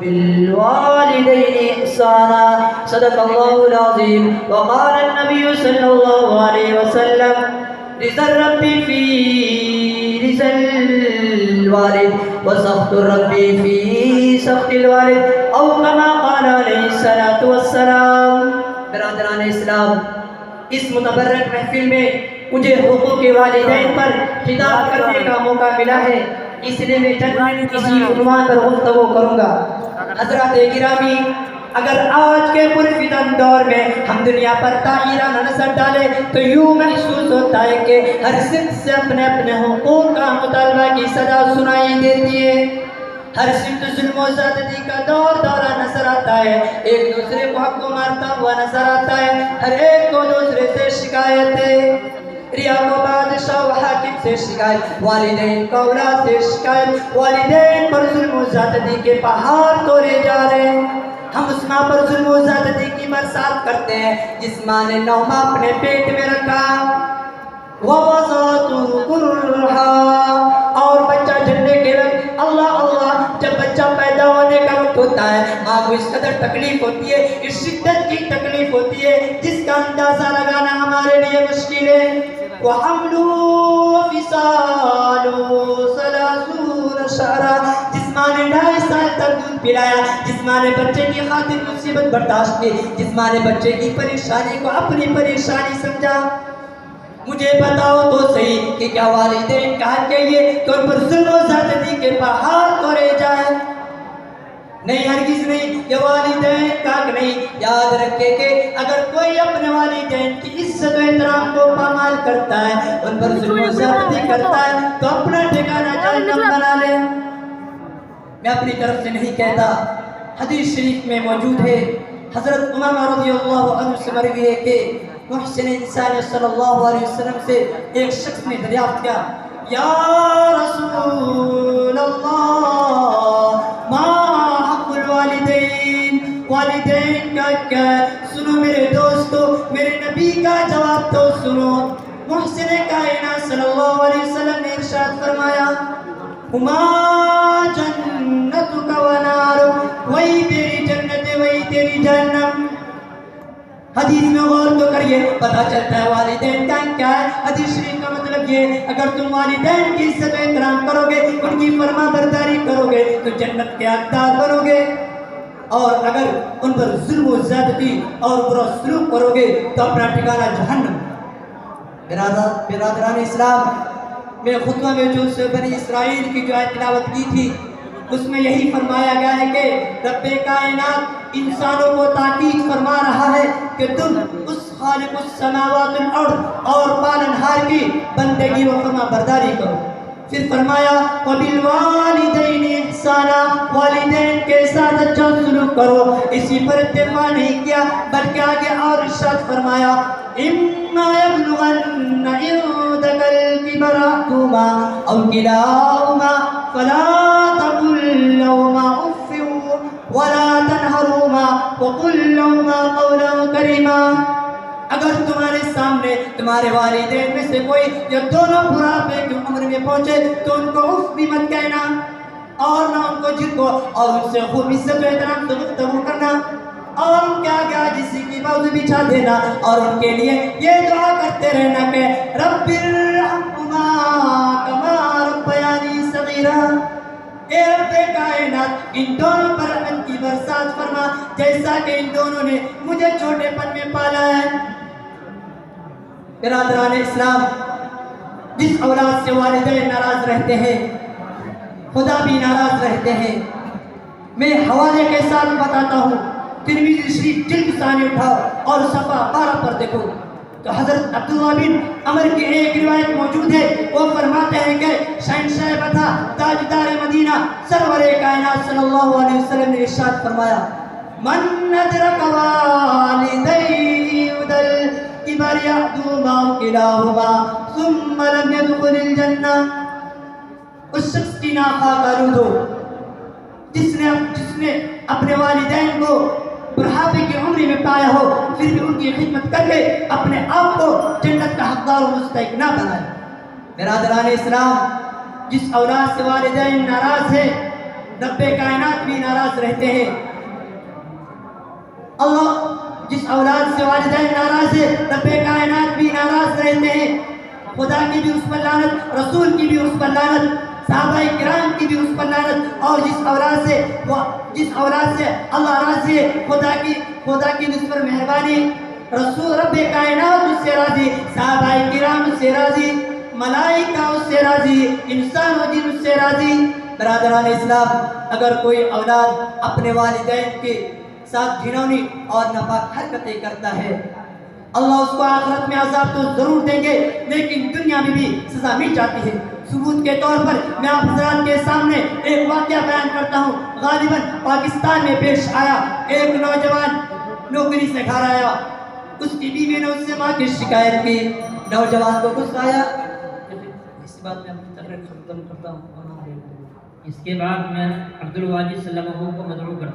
بالوالدين إحسانا صدق الله العظيم وقال النبي صلى الله عليه وسلم رضا الرب في رضا الوالد وسخط الرب في سخط الوالد أو كما قال عليه الصلاة والسلام. برادران اسلام، اس متبرک محفل میں مجھے حقوق والدین پر خطاب کرنے کا موقع ملا ہے، اس لیے میں چند کسی عنوان پر گفتگو کروں گا. حضرات گرامی، اگر آج کے پرفتن دور میں ہم دنیا پر طاہرانہ نظر ڈالیں تو یوں محسوس ہوتا ہے کہ ہر صنف سے اپنے اپنے حقوق کا مطالبہ کی صدا سنائی دیتی ہے. ہر صنف ظلم و زیادتی کا دورہ نظر آتا ہے، ایک دوسرے کو حق کو مارتا ہوا نظر آتا ہے، ہر ایک کو دوسرے سے شکایت ہے. ریا کو بادشاہ و حاکم سے شکایت، والدین کو اولاد سے شکایت، والدین پر ظلم و زیادتی کے پہاڑ توڑے جا رہے ہیں. ہم اس ماں پر ظلم و زیادتی کی برسات کرتے ہیں جس ماں نے 9 ماہ اپنے پیٹ میں رکھا. وَوَضَعْتُ كُرْحًا، اور بچہ جننے کے وقت اللہ اللہ، جب بچہ پیدا ہونے کا وقت ہوتا ہے ماں کو اس قدر تکلیف ہوتی ہے، اس شدت کی تکلیف ہوتی ہے جس کا اندازہ لگانا ہمارے لیے مشکل ہے. وَحَمْلُهُ وَفِصَالُهُ 30 شهرًا، جس ماں نے 2.5 سال تک دودھ پلایا، جس ماں نے بچے کی خاطر مصیبت برداشت کی، جس ماں نے بچے کی پریشانی کو اپنی پریشانی سمجھا. مجھے بتاؤ تو صحیح کہ کیا والدین کا حق ہے یہ کہ ان پر ظلم و زیادتی کے پہاڑ توڑے جائیں؟ نہیں، ہرگز نہیں، یہ والدین کا حق نہیں. یاد رکھے کہ اگر کوئی اپنے والدین کی عزت و احترام کو پامال کرتا ہے، ان پر ظلم و زیادتی کرتا ہے تو اپنا ٹھکانہ جہنم بنا لے. میں اپنی طرف سے نہیں کہتا، حدیث شریف میں موجود ہے، حضرت امامہ رضی اللہ عنہ سے مروی ہے کہ محسن انسان صلی اللہ علیہ وسلم سے ایک شخص نے دریافت کیا، یا رسول اللہ ما حق الوالدین، والدین کا کیا ہے؟ سنو میرے دوستو، میرے نبی کا جواب تو سنو. محسن کائنات صلی اللہ علیہ وسلم نے ارشاد فرمایا، ہما جنتک و نارک، وہی تیری جنت ہے وہی تیری جہنم. حدیث میں غور تو کریے، پتہ چلتا ہے والدین کا کیا ہے. حدیث شریف کا مطلب یہ ہے اگر تم والدین کی عزت و احترام کرو گے، ان کی فرما برداری کرو گے تو جنت کے حقدار بنو گے، اور اگر ان پر ظلم و زیادتی اور برا سلوک کرو گے تو اپنا ٹھکانہ جہنم. برادران اسلام، میں خطبہ میں جو بنی اسرائیل کی جو آیت تلاوت کی تھی اس میں یہی فرمایا گیا ہے کہ رب کائنات انسانوں کو تاکید فرما رہا ہے کہ تم اس خالق السماوات والارض اور پالنہار کی بندگی و فرما برداری کرو. پھر فرمایا وَبِالْوَالِدَيْنِ احسانا، والدین کے ساتھ اچھا سلوک کرو. اسی پر اتفاق نہیں کیا بلکہ آگے اور ارشاد فرمایا اِمَّا يَبْلُغَنَّ عِندَكَ الْكِبَرَ أَحَدُهُمَا أَوْ كِلَاهُمَا فَلَا تَقُل لَّهُمَا أُفٍّ وَلَا تَنْهَرْهُمَا وَقُل لَّهُمَا قَوْلًا كَرِيمًا. اگر تمہارے سامنے تمہارے والدین میں سے کوئی یا دونوں بڑھاپے کی عمر میں پہنچے تو ان کو اف بھی مت کہنا اور نہ ان کو جھکو، اور ان سے خوب عزت و احترام سے گفتگو کرنا اور ان کے آگے عاجزی کی باوض بچھا دینا اور ان کے لیے یہ دعا کرتے رہنا کہ رب ارحمہما کما ربیانی صغیرا. اے رب کائنات ان دونوں پر رحمت کی برسات فرما جیسا کہ ان دونوں نے مجھے چھوٹے پن میں پالا ہے. برادران اسلام، جس اولاد سے والدین ناراض رہتے ہیں خدا بھی ناراض رہتے ہیں. میں حوالے کے ساتھ بتاتا ہوں، ترمذی شریف جلد ثانی اٹھاؤ اور صفحہ 12 پر دیکھو تو حضرت عبداللہ بن عمر کی ایک روایت موجود ہے. وہ فرماتے ہیں کہ شہنشاہ بتا تاجدار مدینہ سرور کائنات صلی اللہ علیہ وسلم نے ارشاد فرمایا من ادرک والدیہ ذل کبر احدہما او کلاہما ثم لم يدخل الجنہ. اس شخص کی ناخواہ آلود ہو جس نے اپنے والدین کو بڑھاپے کی عمر میں پایا ہو پھر بھی ان کی خدمت کر کے اپنے آپ کو جنت کا حقدار و مستحق نہ بنائے. برادران اسلام، جس اولاد سے والدین ناراض ہیں رب کائنات بھی ناراض رہتے ہیں۔ اللہ جس اولاد سے والدین ناراض ہے رب کائنات بھی ناراض رہتے ہیں۔ خدا کی بھی اس پر لعنت، رسول کی بھی اس پر لعنت، صحابہ کرام کی بھی اس پر لعنت، اور جس اولاد سے اللہ راضی ہے، خدا کی اس پر مہربانی، رسول رب کائنات اس سے راضی، صحابہ کرام اس سے راضی، ملائکہ اس سے راضی، انسان و جن اس سے راضی۔ برادران اسلام، اگر کوئی اولاد اپنے والدین کے ساتھ گھنونی اور ناپاک حرکتیں کرتا ہے، اللہ اس کو آخرت میں عذاب تو ضرور دیں گے، لیکن دنیا میں بھی سزا مل جاتی ہے۔ ثبوت کے طور پر میں آپ حضرات کے سامنے ایک واقعہ بیان کرتا ہوں۔ غالباً پاکستان میں پیش آیا، ایک نوجوان نوکری سے گھر آیا، اس کی بیوی نے اس سے ماں کی شکایت کی، نوجوان کو غصہ آیا۔ اس بات میں تقریر ختم کرتا ہوں۔ اس کے بعد میں عبدالواجد صلی اللہ علیہ وسلم کو مدعو کرتا ہوں۔